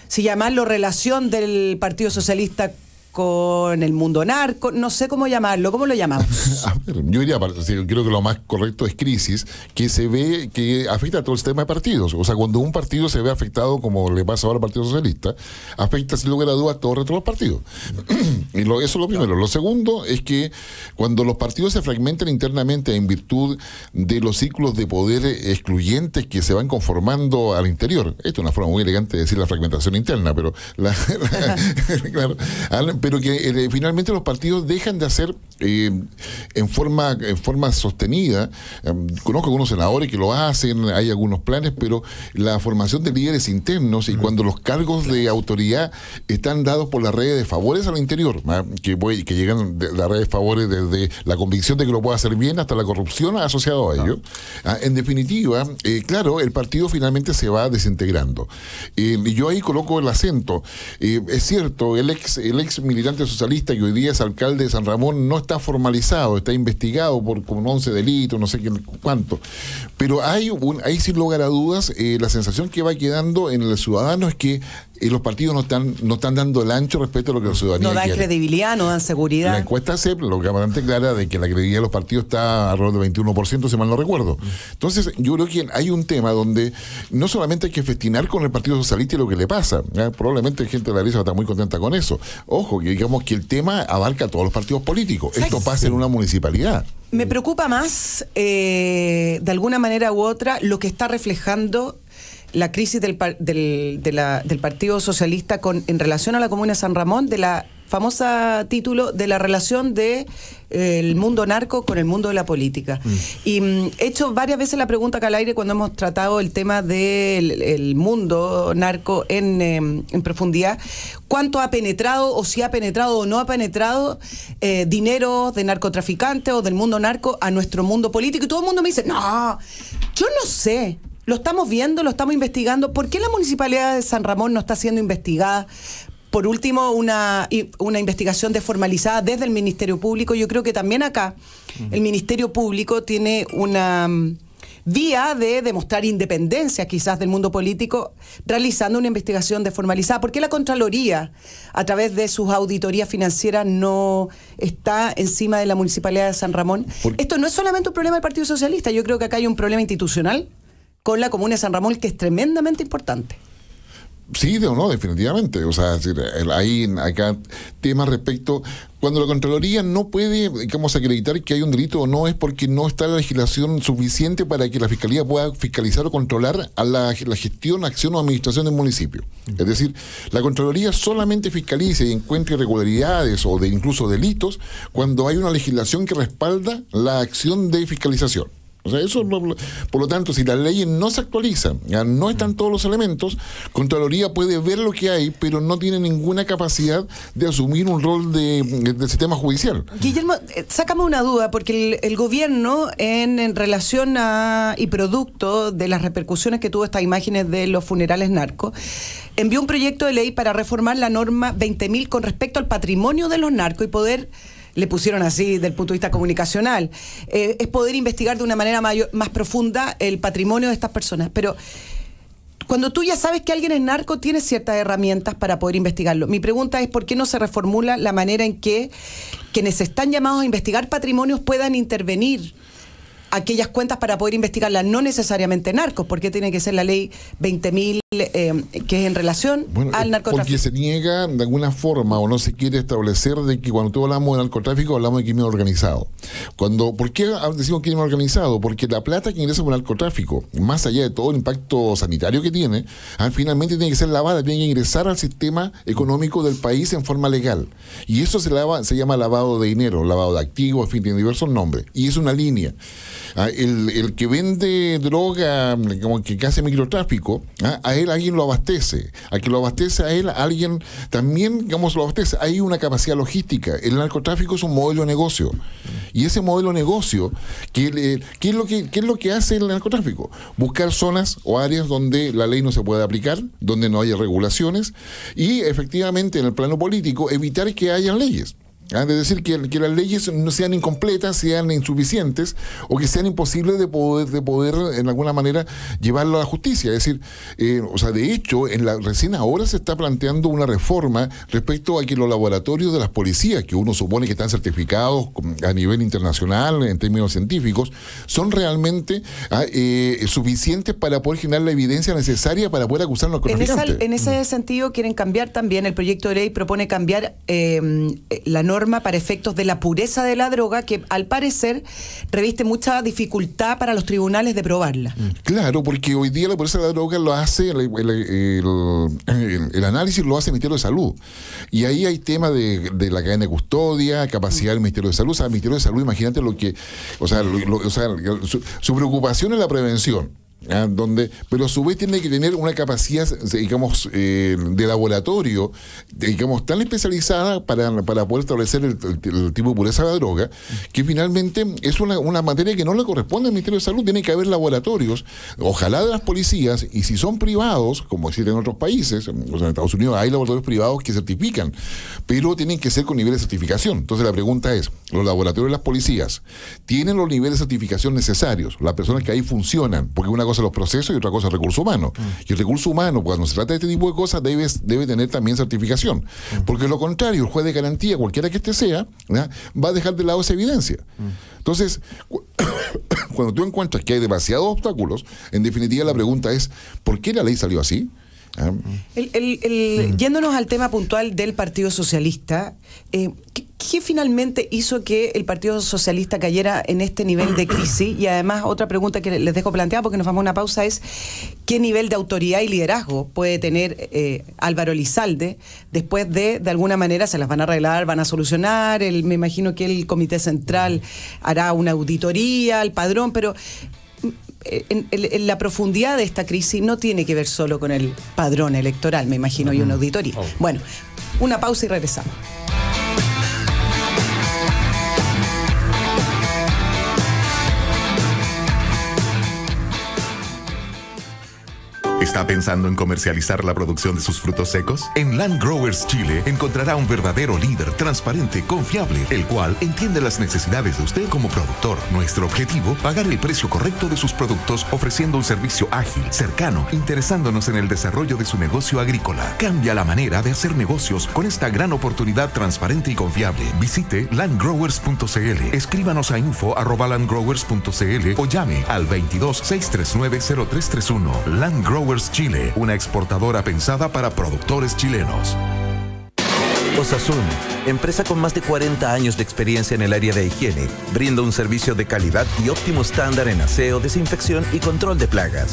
si llamarlo relación del Partido Socialista con el mundo narco, no sé cómo llamarlo. ¿Cómo lo llamamos? A ver, yo diría, creo que lo más correcto es crisis, que se ve que afecta a todo el sistema de partidos. O sea, cuando un partido se ve afectado, como le pasa ahora al Partido Socialista, afecta sin lugar a dudas a todo el resto de los partidos. Y eso es lo primero. Lo segundo es que cuando los partidos se fragmentan internamente en virtud de los círculos de poder excluyentes que se van conformando al interior, esto es una forma muy elegante de decir la fragmentación interna, pero claro, pero que finalmente los partidos dejan de hacer en forma sostenida. Conozco algunos senadores que lo hacen, hay algunos planes, pero la formación de líderes internos y cuando los cargos de autoridad están dados por las redes de favores al interior, que llegan de las redes de favores desde la convicción de que lo puede hacer bien hasta la corrupción asociada a ello. En definitiva, claro, el partido finalmente se va desintegrando. Y yo ahí coloco el acento. Es cierto, el ex militante socialista que hoy día es alcalde de San Ramón no está formalizado, está investigado por como 11 delitos, no sé cuánto. Pero hay sin lugar a dudas, la sensación que va quedando en el ciudadano es que los partidos no están dando el ancho respecto a lo que la ciudadanía no dan quiere. Credibilidad, no dan seguridad. La encuesta CEP lo que bastante clara de que la credibilidad de los partidos está alrededor del 21%, si mal no recuerdo. Entonces, yo creo que hay un tema donde no solamente hay que festinar con el Partido Socialista y lo que le pasa, probablemente gente de la derecha está muy contenta con eso. Ojo, que digamos que el tema abarca a todos los partidos políticos. Esto pasa en una municipalidad. Me preocupa más, de alguna manera u otra, lo que está reflejando la crisis del Partido Socialista en relación a la Comuna de San Ramón, de la famosa título de la relación de el mundo narco con el mundo de la política. Y he hecho varias veces la pregunta acá al aire cuando hemos tratado el tema del mundo narco en profundidad. ¿Cuánto ha penetrado o si ha penetrado o no ha penetrado dinero de narcotraficantes o del mundo narco a nuestro mundo político? Y todo el mundo me dice, no, yo no sé. Lo estamos viendo, lo estamos investigando. ¿Por qué la Municipalidad de San Ramón no está siendo investigada? Por último, una investigación desformalizada desde el Ministerio Público. Yo creo que también acá el Ministerio Público tiene una vía de demostrar independencia quizás del mundo político realizando una investigación desformalizada. ¿Por qué la Contraloría, a través de sus auditorías financieras, no está encima de la Municipalidad de San Ramón? Esto no es solamente un problema del Partido Socialista. Yo creo que acá hay un problema institucional con la Comuna de San Ramón que es tremendamente importante. Sí, o no, definitivamente. O sea, hay acá temas respecto. Cuando la Contraloría no puede, digamos, acreditar que hay un delito o no, es porque no está la legislación suficiente para que la Fiscalía pueda fiscalizar o controlar a la gestión, acción o administración del municipio. Es decir, la Contraloría solamente fiscaliza y encuentra irregularidades o incluso delitos cuando hay una legislación que respalda la acción de fiscalización. O sea, eso, por lo tanto, si las leyes no se actualizan, no están todos los elementos, Contraloría puede ver lo que hay, pero no tiene ninguna capacidad de asumir un rol del sistema judicial. Guillermo, sácame una duda, porque el gobierno, en relación a y producto de las repercusiones que tuvo estas imágenes de los funerales narcos, envió un proyecto de ley para reformar la norma 20.000 con respecto al patrimonio de los narcos y poder... Le pusieron así del punto de vista comunicacional, es poder investigar de una manera más profunda el patrimonio de estas personas. Pero cuando tú ya sabes que alguien es narco, tienes ciertas herramientas para poder investigarlo. Mi pregunta es, ¿por qué no se reformula la manera en que quienes están llamados a investigar patrimonios puedan intervenir aquellas cuentas para poder investigarlas, no necesariamente narcos? ¿Por qué tiene que ser la ley 20.000 que es en relación al narcotráfico? Porque se niega de alguna forma o no se quiere establecer de que cuando hablamos de narcotráfico hablamos de crimen organizado. ¿Por qué decimos crimen organizado? Porque la plata que ingresa por el narcotráfico, más allá de todo el impacto sanitario que tiene, finalmente tiene que ser lavada, tiene que ingresar al sistema económico del país en forma legal. Y eso se llama lavado de dinero, lavado de activos, en fin, tiene diversos nombres. Y es una línea. El que vende droga, como que hace microtráfico, a él alguien lo abastece. Al que lo abastece a él, alguien también, digamos, lo abastece. Hay una capacidad logística. El narcotráfico es un modelo de negocio. Y ese modelo de negocio, ¿qué es lo que hace el narcotráfico? Buscar zonas o áreas donde la ley no se puede aplicar, donde no haya regulaciones, y efectivamente en el plano político evitar que hayan leyes. Es decir, que las leyes no sean incompletas, sean insuficientes o que sean imposibles de poder en alguna manera llevarlo a la justicia. Es decir, de hecho, recién ahora se está planteando una reforma respecto a que los laboratorios de las policías, que uno supone que están certificados a nivel internacional en términos científicos, son realmente suficientes para poder generar la evidencia necesaria para poder acusar a los narcotraficantes. En ese sentido quieren cambiar también, el proyecto de ley propone cambiar la norma para efectos de la pureza de la droga, que al parecer reviste mucha dificultad para los tribunales de probarla. Claro, porque hoy día la pureza de la droga lo hace, el análisis lo hace el Ministerio de Salud. Y ahí hay temas de la cadena de custodia, capacidad del Ministerio de Salud. O sea, el Ministerio de Salud, imagínate su preocupación es la prevención. pero a su vez tiene que tener una capacidad, digamos, de laboratorio, digamos, tan especializada para poder establecer el tipo de pureza de la droga, que finalmente es una materia que no le corresponde al Ministerio de Salud. Tiene que haber laboratorios, ojalá de las policías, y si son privados, como existen en otros países, o sea, en Estados Unidos hay laboratorios privados que certifican, pero tienen que ser con niveles de certificación. Entonces la pregunta es, ¿los laboratorios de las policías tienen los niveles de certificación necesarios? Las personas que ahí funcionan, porque una cosa es los procesos y otra cosa es el recurso humano. Y el recurso humano, cuando se trata de este tipo de cosas, debe tener también certificación. Porque lo contrario, el juez de garantía, cualquiera que este sea, va a dejar de lado esa evidencia. Entonces, cuando tú encuentras que hay demasiados obstáculos, en definitiva la pregunta es, ¿por qué la ley salió así? Yéndonos al tema puntual del Partido Socialista, ¿qué finalmente hizo que el Partido Socialista cayera en este nivel de crisis? Y además, otra pregunta que les dejo planteada porque nos vamos a una pausa es, ¿qué nivel de autoridad y liderazgo puede tener Álvaro Elizalde después de alguna manera se las van a arreglar, van a solucionar? Me imagino que el Comité Central hará una auditoría al padrón, pero en la profundidad de esta crisis no tiene que ver solo con el padrón electoral, me imagino, y una auditoría. Bueno, una pausa y regresamos. ¿Está pensando en comercializar la producción de sus frutos secos? En Land Growers Chile encontrará un verdadero líder transparente, confiable, el cual entiende las necesidades de usted como productor. Nuestro objetivo, pagar el precio correcto de sus productos ofreciendo un servicio ágil, cercano, interesándonos en el desarrollo de su negocio agrícola. Cambia la manera de hacer negocios con esta gran oportunidad transparente y confiable. Visite landgrowers.cl, escríbanos a info@landgrowers.cl o llame al 22-639-0331. Land Growers Chile, una exportadora pensada para productores chilenos. Osasun, empresa con más de 40 años de experiencia en el área de higiene, brinda un servicio de calidad y óptimo estándar en aseo, desinfección y control de plagas.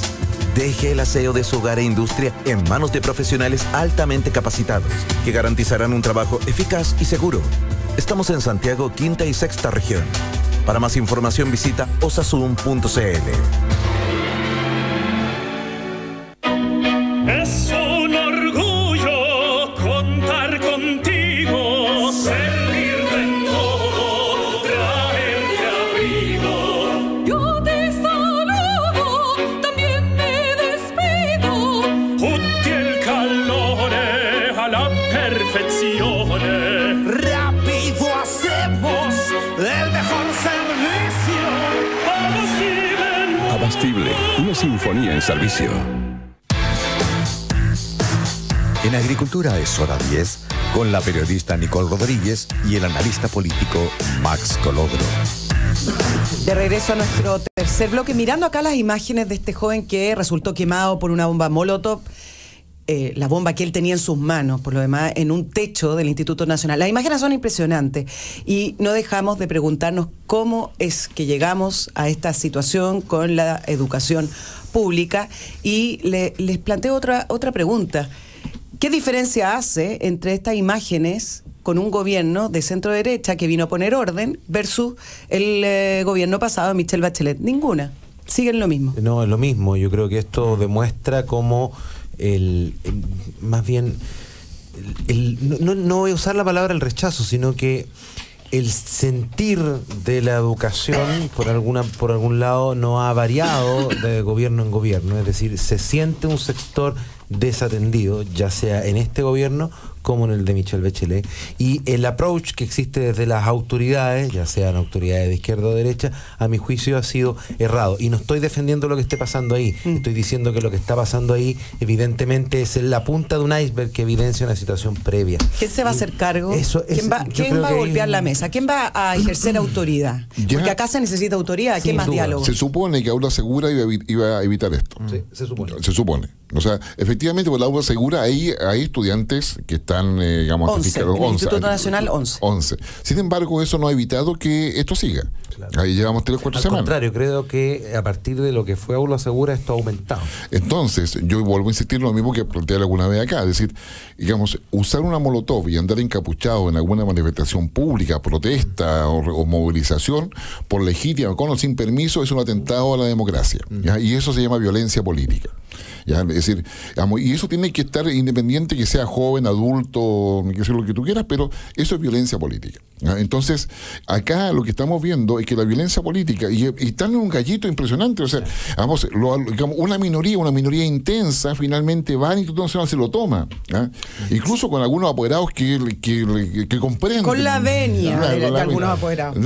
Deje el aseo de su hogar e industria en manos de profesionales altamente capacitados, que garantizarán un trabajo eficaz y seguro. Estamos en Santiago, Quinta y Sexta Región. Para más información visita osasun.cl. Es un orgullo contar contigo, servirte en todo, traerte abrigo. Yo te saludo, también me despido. Tutti el calore a la perfección. Rápido hacemos el mejor servicio. Abastible, una sinfonía en servicio. En Agricultura es hora 10, con la periodista Nicole Rodríguez y el analista político Max Colodro. De regreso a nuestro tercer bloque, mirando acá las imágenes de este joven que resultó quemado por una bomba Molotov, la bomba que él tenía en sus manos, por lo demás, en un techo del Instituto Nacional. Las imágenes son impresionantes y no dejamos de preguntarnos cómo es que llegamos a esta situación con la educación pública, y les planteo otra pregunta. ¿Qué diferencia hace entre estas imágenes con un gobierno de centro derecha que vino a poner orden versus el gobierno pasado de Michelle Bachelet? Ninguna. Siguen lo mismo. No, es lo mismo. Yo creo que esto demuestra cómo más bien no voy a usar la palabra el rechazo, sino que el sentir de la educación por algún lado no ha variado de gobierno en gobierno. Es decir, se siente un sector desatendido, ya sea en este gobierno como en el de Michelle Bachelet, y el approach que existe desde las autoridades, ya sean autoridades de izquierda o derecha, a mi juicio ha sido errado. Y no estoy defendiendo lo que esté pasando ahí, estoy diciendo que lo que está pasando ahí evidentemente es la punta de un iceberg que evidencia una situación previa. ¿Quién se va a hacer cargo? ¿Quién va a golpear la mesa? ¿Quién va a ejercer autoridad? Porque acá se necesita autoridad, ¿qué más diálogo? Se supone que Aula Segura iba a evitar esto. Sí, se supone. Se supone. O sea, efectivamente, por la Aula Segura hay estudiantes que están, digamos, 11, el Instituto Nacional 11. 11. Sin embargo, eso no ha evitado que esto siga. Claro. Ahí llevamos 3 o 4 semanas. Al contrario, creo que a partir de lo que fue Aulo Segura esto ha aumentado. Entonces, yo vuelvo a insistir en lo mismo que planteé alguna vez acá, es decir, digamos, usar una molotov y andar encapuchado en alguna manifestación pública, protesta o movilización, por legítima, con o sin permiso, es un atentado a la democracia, ¿ya? Y eso se llama violencia política. ¿Ya? Es decir, digamos, y eso tiene que estar independiente, que sea joven, adulto, que sea lo que tú quieras, pero eso es violencia política, ¿ya? Entonces, acá lo que estamos viendo es que la violencia política, y están en un gallito impresionante, o sea, digamos, una minoría intensa, finalmente va al Instituto Nacional, se lo toma, ¿ya? Incluso con algunos apoderados que comprenden. Con la venia de algunos apoderados.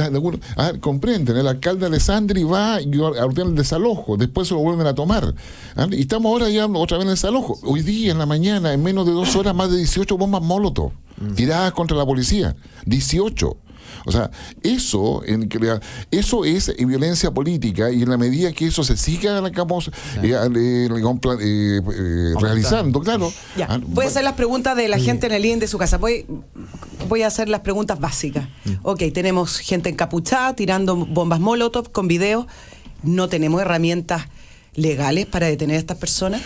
Comprenden, el alcalde Alessandri va y ordena el desalojo, después se lo vuelven a tomar, ¿ya? Y estamos ahora ya otra vez en el desalojo. Hoy día, en la mañana, en menos de 2 horas, más de 18 bombas Molotov tiradas contra la policía. 18. O sea, eso es violencia política, y en la medida que eso se siga, digamos, realizando, claro. Ya, voy a hacer las preguntas de la gente en el living de su casa. Voy a hacer las preguntas básicas. Ok, tenemos gente encapuchada tirando bombas Molotov con video. No tenemos herramientas legales para detener a estas personas.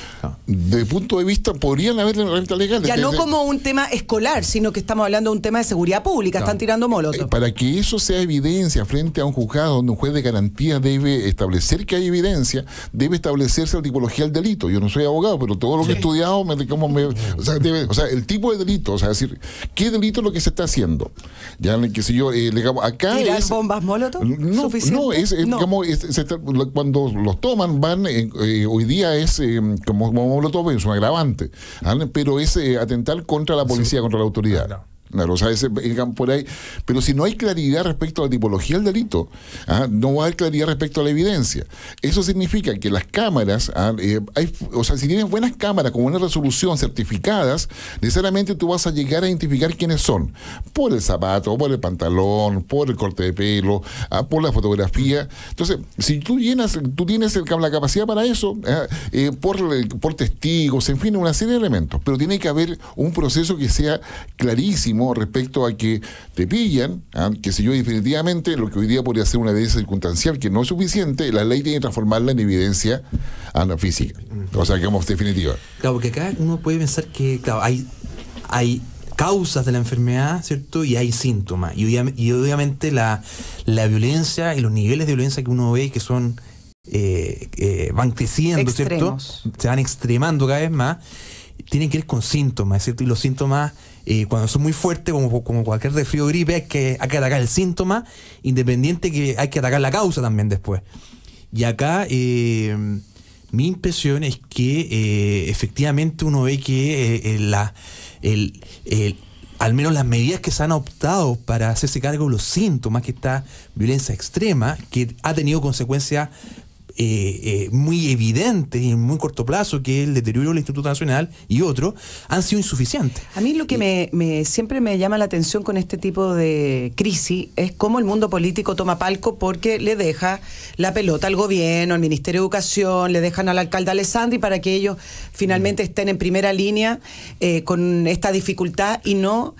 Desde el punto de vista, podrían haber herramientas legales. Ya no como un tema escolar, sino que estamos hablando de un tema de seguridad pública. Están tirando molotov. Para que eso sea evidencia frente a un juzgado donde un juez de garantía debe establecer que hay evidencia, debe establecerse la tipología del delito. Yo no soy abogado, pero todo lo que he estudiado o sea, el tipo de delito, o sea, es decir, ¿qué delito es lo que se está haciendo? Ya, qué sé yo, digamos, acá ¿tirar bombas Molotov? No, cuando los toman, van hoy día es como Molotov, es un agravante, pero es atentar contra la policía, contra la autoridad. Claro, o sea, por ahí, pero si no hay claridad respecto a la tipología del delito, no va a haber claridad respecto a la evidencia. Eso significa que las cámaras, o sea, si tienes buenas cámaras con una resolución certificadas, necesariamente tú vas a llegar a identificar quiénes son, por el zapato, por el pantalón, por el corte de pelo, por la fotografía. Entonces, si tú tienes la capacidad para eso, por testigos, en fin, una serie de elementos, pero tiene que haber un proceso que sea clarísimo respecto a que te pillan, que sé yo, definitivamente lo que hoy día podría ser una evidencia circunstancial que no es suficiente, la ley tiene que transformarla en evidencia física, o sea, que vamos, definitiva. Claro, porque acá uno puede pensar que, claro, hay causas de la enfermedad, ¿cierto? Y hay síntomas, y obviamente la violencia y los niveles de violencia que uno ve que son van creciendo, extremos, ¿cierto? Se van extremando cada vez más, tienen que ver con síntomas, ¿cierto? Y los síntomas, cuando son muy fuertes, como cualquier resfrío o gripe, hay que atacar el síntoma, independiente que hay que atacar la causa también después. Y acá mi impresión es que efectivamente uno ve que al menos las medidas que se han optado para hacerse cargo de los síntomas, que esta violencia extrema, que ha tenido consecuencias muy evidentes y en muy corto plazo, que es el deterioro del Instituto Nacional y otros, han sido insuficientes. A mí lo que siempre me llama la atención con este tipo de crisis es cómo el mundo político toma palco, porque le deja la pelota al gobierno, al Ministerio de Educación, le dejan al alcalde Alessandri para que ellos finalmente estén en primera línea con esta dificultad, y no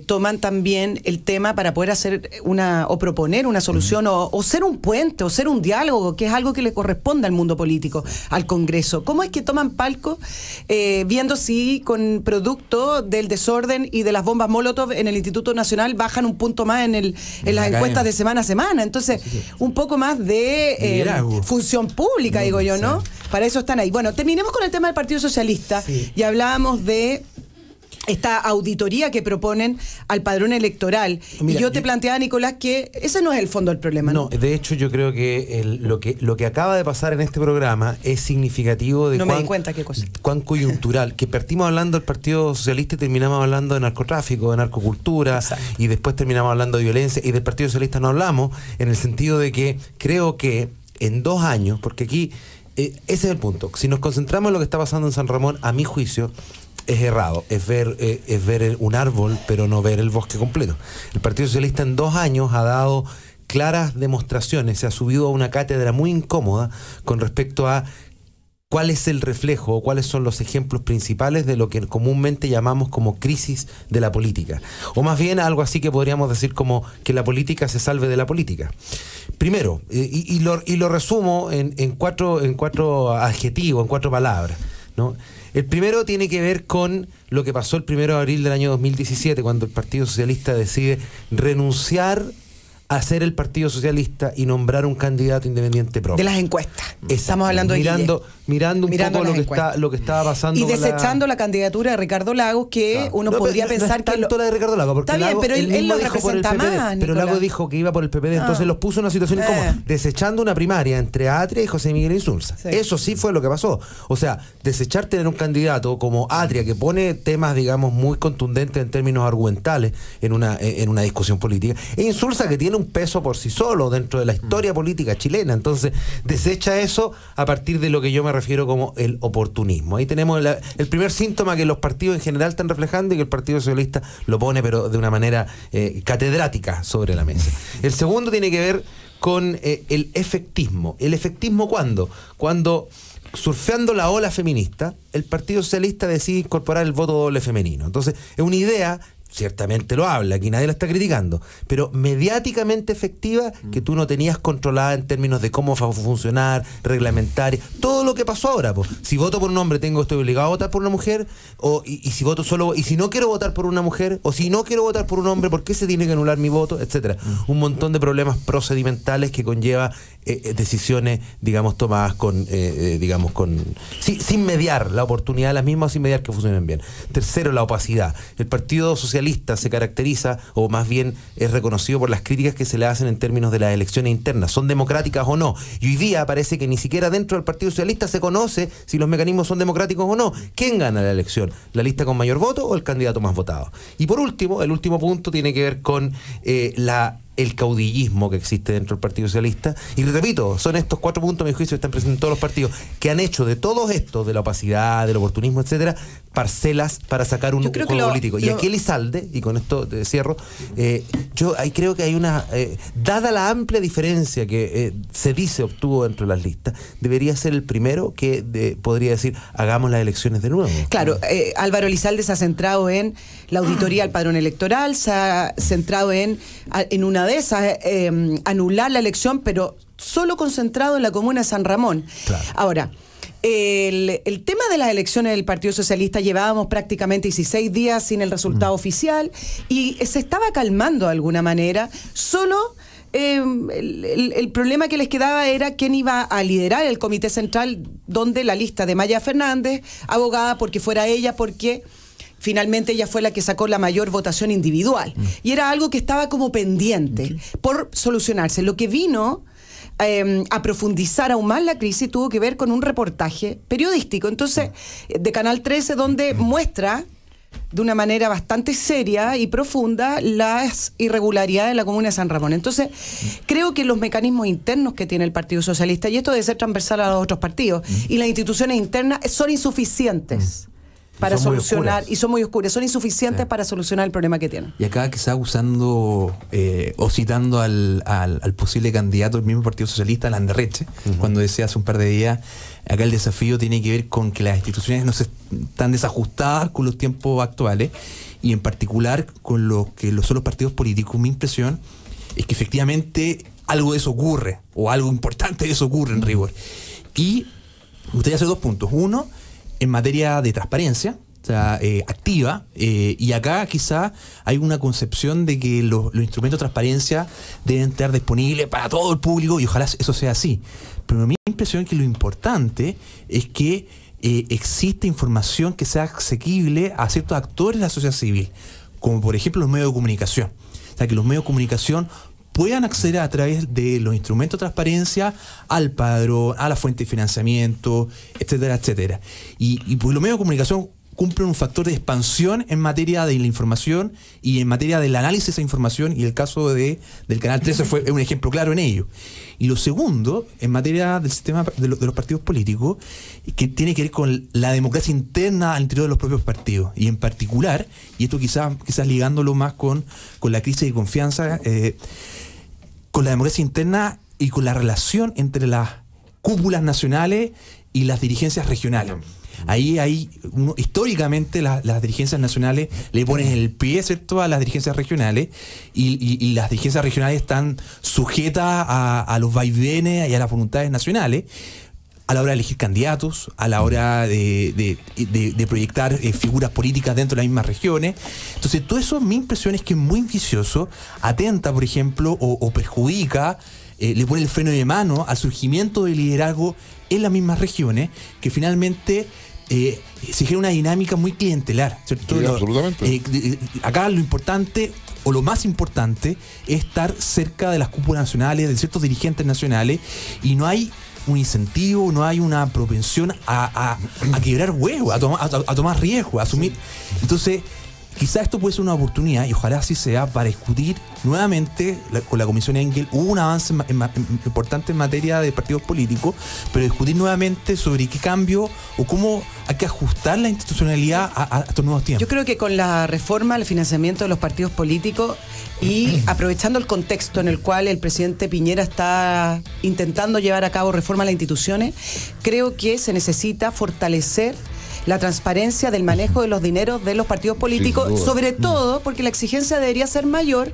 toman también el tema para poder hacer o proponer una solución, o ser un puente, o ser un diálogo, que es algo que le corresponde al mundo político, al Congreso. ¿Cómo es que toman palco viendo si con producto del desorden y de las bombas Molotov en el Instituto Nacional bajan un punto más en las encuestas de semana a semana? Entonces, un poco más de función pública, digo yo, ¿no? Para eso están ahí. Bueno, terminemos con el tema del Partido Socialista, y hablábamos de esta auditoría que proponen al padrón electoral. Mira, y yo te planteaba, Nicolás, que ese no es el fondo del problema, ¿no? No, de hecho yo creo que lo que acaba de pasar en este programa es significativo de me di cuenta qué cosa. Cuán coyuntural, que partimos hablando del Partido Socialista y terminamos hablando de narcotráfico, de narcocultura. Exacto. Y después terminamos hablando de violencia, y del Partido Socialista no hablamos, en el sentido de que creo que en 2 años, porque aquí ese es el punto, si nos concentramos en lo que está pasando en San Ramón, a mi juicio es errado, es ver un árbol pero no ver el bosque completo. El Partido Socialista en 2 años ha dado claras demostraciones, se ha subido a una cátedra muy incómoda con respecto a cuál es el reflejo o cuáles son los ejemplos principales de lo que comúnmente llamamos como crisis de la política. O más bien algo así que podríamos decir como que la política se salve de la política. Primero, y lo resumo en cuatro adjetivos, en 4 palabras, ¿no? El primero tiene que ver con lo que pasó el 1 de abril del año 2017, cuando el Partido Socialista decide renunciar a ser el Partido Socialista y nombrar un candidato independiente propio. De las encuestas. Estamos hablando de mirando un poco lo que estaba pasando. Y desechando la candidatura de Ricardo Lagos, que uno podría pensar que... tanto la de Ricardo Lagos, porque está bien, Lagos, pero él lo representa más, pero Lagos dijo que iba por el PPD, entonces los puso en una situación incómoda, desechando una primaria entre Atria y José Miguel Insulza. Sí. Eso sí fue lo que pasó. O sea, desechar tener un candidato como Atria, que pone temas, digamos, muy contundentes en términos argumentales en una discusión política, e Insulza, que tiene un peso por sí solo dentro de la historia política chilena. Entonces, desecha eso a partir de lo que yo me refiero como el oportunismo. Ahí tenemos el primer síntoma que los partidos en general están reflejando y que el Partido Socialista lo pone, pero de una manera catedrática sobre la mesa. El segundo tiene que ver con el efectismo. ¿El efectismo cuándo? Cuando, surfeando la ola feminista, el Partido Socialista decide incorporar el voto doble femenino. Entonces, es una idea, ciertamente lo habla, aquí nadie la está criticando, pero mediáticamente efectiva, que tú no tenías controlada en términos de cómo va a funcionar, reglamentaria, todo lo que pasó ahora. Si voto por un hombre, estoy obligado a votar por una mujer, y si voto solo, y si no quiero votar por una mujer, o si no quiero votar por un hombre, ¿por qué se tiene que anular mi voto? Etcétera. Un montón de problemas procedimentales que conlleva decisiones, digamos, tomadas sin mediar la oportunidad de las mismas, sin mediar que funcionen bien. Tercero, la opacidad. El Partido Socialista se caracteriza, o más bien es reconocido por las críticas que se le hacen en términos de las elecciones internas, son democráticas o no, y hoy día parece que ni siquiera dentro del Partido Socialista se conoce si los mecanismos son democráticos o no. ¿Quién gana la elección? ¿La lista con mayor voto o el candidato más votado? Y por último, el último punto tiene que ver con el caudillismo que existe dentro del Partido Socialista. Y repito, son estos 4 puntos, a mi juicio, que están presentes en todos los partidos, que han hecho de todo esto, de la opacidad, del oportunismo, etcétera, parcelas para sacar un juego político. Y aquí Elizalde, y con esto cierro, yo ahí creo que hay una, dada la amplia diferencia que se dice obtuvo dentro de las listas, debería ser el primero que podría decir, hagamos las elecciones de nuevo. Claro, Álvaro Elizalde se ha centrado en la auditoría al padrón electoral, se ha centrado en una de esas, anular la elección, pero solo concentrado en la comuna de San Ramón. Claro. Ahora, el tema de las elecciones del Partido Socialista, llevábamos prácticamente 16 días sin el resultado oficial y se estaba calmando de alguna manera. Solo el problema que les quedaba era quién iba a liderar el comité central, donde la lista de Maya Fernández abogaba porque fuera ella, porque finalmente ella fue la que sacó la mayor votación individual. Y era algo que estaba como pendiente por solucionarse. Lo que vino a profundizar aún más la crisis tuvo que ver con un reportaje periodístico, entonces, de Canal 13, donde muestra de una manera bastante seria y profunda las irregularidades de la comuna de San Ramón. Entonces, creo que los mecanismos internos que tiene el Partido Socialista, y esto debe ser transversal a los otros partidos, y las instituciones internas son insuficientes para solucionar, y son muy oscuras, son insuficientes para solucionar el problema que tienen. Y acá quizás usando o citando al posible candidato del mismo Partido Socialista, Landerreche, cuando decía hace un par de días, acá el desafío tiene que ver con que las instituciones no se están desajustadas con los tiempos actuales, y en particular con lo que son los partidos políticos. Mi impresión es que efectivamente algo de eso ocurre, o algo importante de eso ocurre en rigor. Y me gustaría hacer 2 puntos. Uno, en materia de transparencia, o sea, activa, y acá quizá hay una concepción de que los instrumentos de transparencia deben estar disponibles para todo el público, y ojalá eso sea así. Pero mi impresión es que lo importante es que existe información que sea asequible a ciertos actores de la sociedad civil, como por ejemplo los medios de comunicación. O sea, que los medios de comunicación puedan acceder a través de los instrumentos de transparencia al padrón, a la fuente de financiamiento, etcétera, etcétera. Y pues los medios de comunicación cumplen un factor de expansión en materia de la información y en materia del análisis de esa información, y el caso del Canal 13 fue un ejemplo claro en ello. Y lo segundo, en materia del sistema de los partidos políticos, que tiene que ver con la democracia interna al interior de los propios partidos, y en particular, y esto quizás ligándolo más con la crisis de confianza, con la democracia interna y con la relación entre las cúpulas nacionales y las dirigencias regionales. Ahí hay, históricamente las dirigencias nacionales le ponen el pie, ¿cierto?, a las dirigencias regionales y las dirigencias regionales están sujetas a los vaivenes y a las voluntades nacionales a la hora de elegir candidatos, a la hora de proyectar figuras políticas dentro de las mismas regiones. Entonces, todo eso, mi impresión es que es muy vicioso, atenta, por ejemplo, o perjudica, le pone el freno de mano al surgimiento del liderazgo en las mismas regiones, que finalmente se genera una dinámica muy clientelar, ¿cierto? Sí, absolutamente. Acá lo importante, o lo más importante, es estar cerca de las cúpulas nacionales, de ciertos dirigentes nacionales, y no hay un incentivo, no hay una propensión a quebrar huevos, a tomar riesgos, a asumir. Entonces, quizá esto puede ser una oportunidad, y ojalá así sea, para discutir nuevamente con la Comisión Engel. Hubo un avance importante en materia de partidos políticos, pero discutir nuevamente sobre qué cambio o cómo hay que ajustar la institucionalidad a estos nuevos tiempos. Yo creo que con la reforma al financiamiento de los partidos políticos y aprovechando el contexto en el cual el presidente Piñera está intentando llevar a cabo reforma a las instituciones, creo que se necesita fortalecer la transparencia del manejo de los dineros de los partidos políticos, sobre todo porque la exigencia debería ser mayor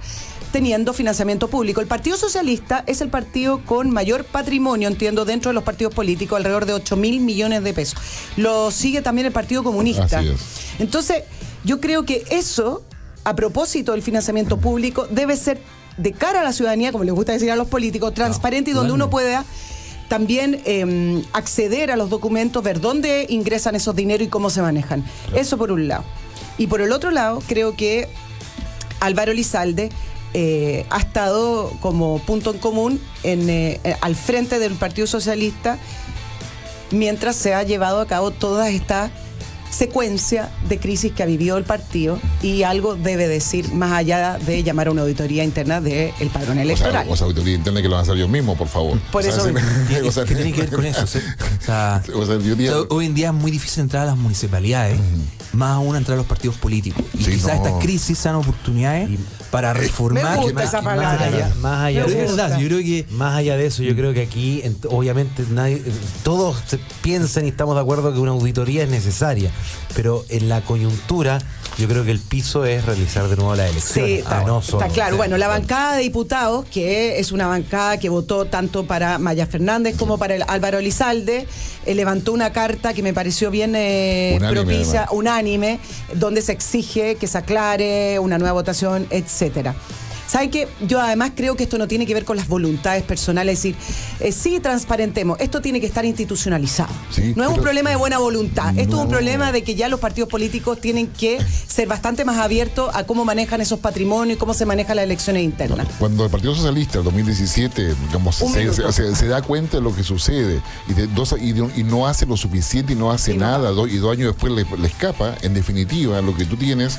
teniendo financiamiento público. El Partido Socialista es el partido con mayor patrimonio, entiendo, dentro de los partidos políticos, alrededor de 8.000 millones de pesos. Lo sigue también el Partido Comunista. Entonces, yo creo que eso, a propósito del financiamiento público, debe ser de cara a la ciudadanía, como les gusta decir a los políticos, transparente y donde uno pueda también acceder a los documentos, ver dónde ingresan esos dineros y cómo se manejan. Eso por un lado. Y por el otro lado, creo que Álvaro Elizalde ha estado como punto en común al frente del Partido Socialista mientras se ha llevado a cabo toda esta secuencia de crisis que ha vivido el partido, y algo debe decir más allá de llamar a una auditoría interna del padrón electoral. O sea, auditoría interna que lo van a hacer ellos mismos, por favor. Por eso ¿qué tiene que ver con eso? Hoy en día es muy difícil entrar a las municipalidades, más aún entrar a los partidos políticos. Y quizás estas crisis sean oportunidades para reformar. Me gusta esa palabra. Más allá de eso, yo creo que más allá de eso, yo creo que aquí obviamente todos piensan y estamos de acuerdo que una auditoría es necesaria, pero en la coyuntura yo creo que el piso es realizar de nuevo la elección. Sí, está claro. Bueno, la bancada de diputados, que es una bancada que votó tanto para Maya Fernández como para el Álvaro Elizalde, levantó una carta que me pareció bien propicia, unánime, donde se exige que se aclare una nueva votación, etcétera. ¿Saben qué? Yo además creo que esto no tiene que ver con las voluntades personales, es decir, sí, transparentemos, esto tiene que estar institucionalizado. Sí, no es un problema de buena voluntad, esto es un problema de que ya los partidos políticos tienen que ser bastante más abiertos a cómo manejan esos patrimonios y cómo se manejan las elecciones internas. Cuando el Partido Socialista, en 2017, digamos, se da cuenta de lo que sucede y no hace lo suficiente y no hace nada, y 2 años después le escapa, en definitiva, lo que tú tienes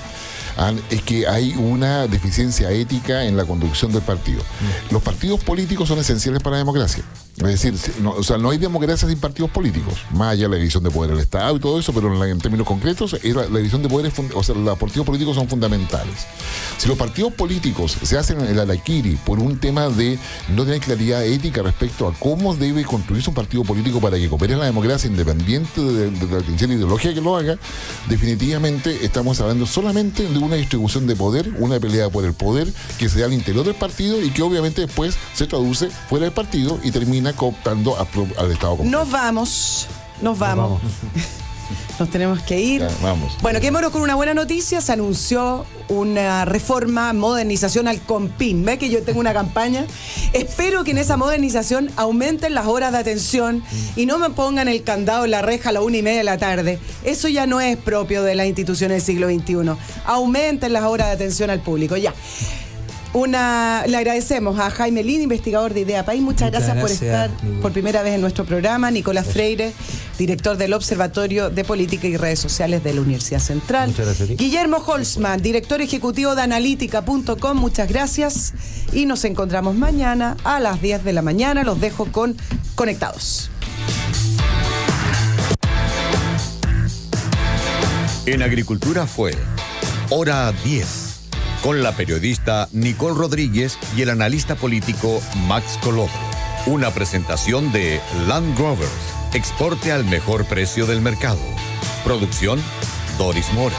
es que hay una deficiencia ética en la conducción del partido. Los partidos políticos son esenciales para la democracia. Es decir, no hay democracia sin partidos políticos, más allá de la división de poder del Estado y todo eso, pero en términos concretos, la división de poderes, los partidos políticos son fundamentales. Si los partidos políticos se hacen el alaquiri por un tema de no tener claridad ética respecto a cómo debe construirse un partido político para que coopere en la democracia, independiente de la tensión ideológica que lo haga, definitivamente estamos hablando solamente de una distribución de poder, una pelea por el poder que se da al interior del partido y que obviamente después se traduce fuera del partido y termina cooptando al Estado completo. Nos vamos. Nos tenemos que ir. Ya, vamos. Bueno, quedémonos con una buena noticia. Se anunció una reforma, modernización al COMPIN. ¿Ves que yo tengo una campaña? Espero que en esa modernización aumenten las horas de atención y no me pongan el candado en la reja a las 1:30 de la tarde. Eso ya no es propio de las instituciones del siglo XXI. Aumenten las horas de atención al público. Ya. Le agradecemos a Jaime Lin, investigador de Idea País. Muchas gracias por estar por primera vez en nuestro programa. Nicolás Freire, director del Observatorio de Política y Redes Sociales de la Universidad Central. Muchas gracias. Guillermo Holzman, director ejecutivo de Analítica.com. Muchas gracias. Y nos encontramos mañana a las 10 de la mañana. Los dejo con Conectados. En Agricultura fue Hora 10. Con la periodista Nicole Rodríguez y el analista político Max Colodro. Una presentación de Land Growers. Exporte al mejor precio del mercado. Producción, Doris Mora.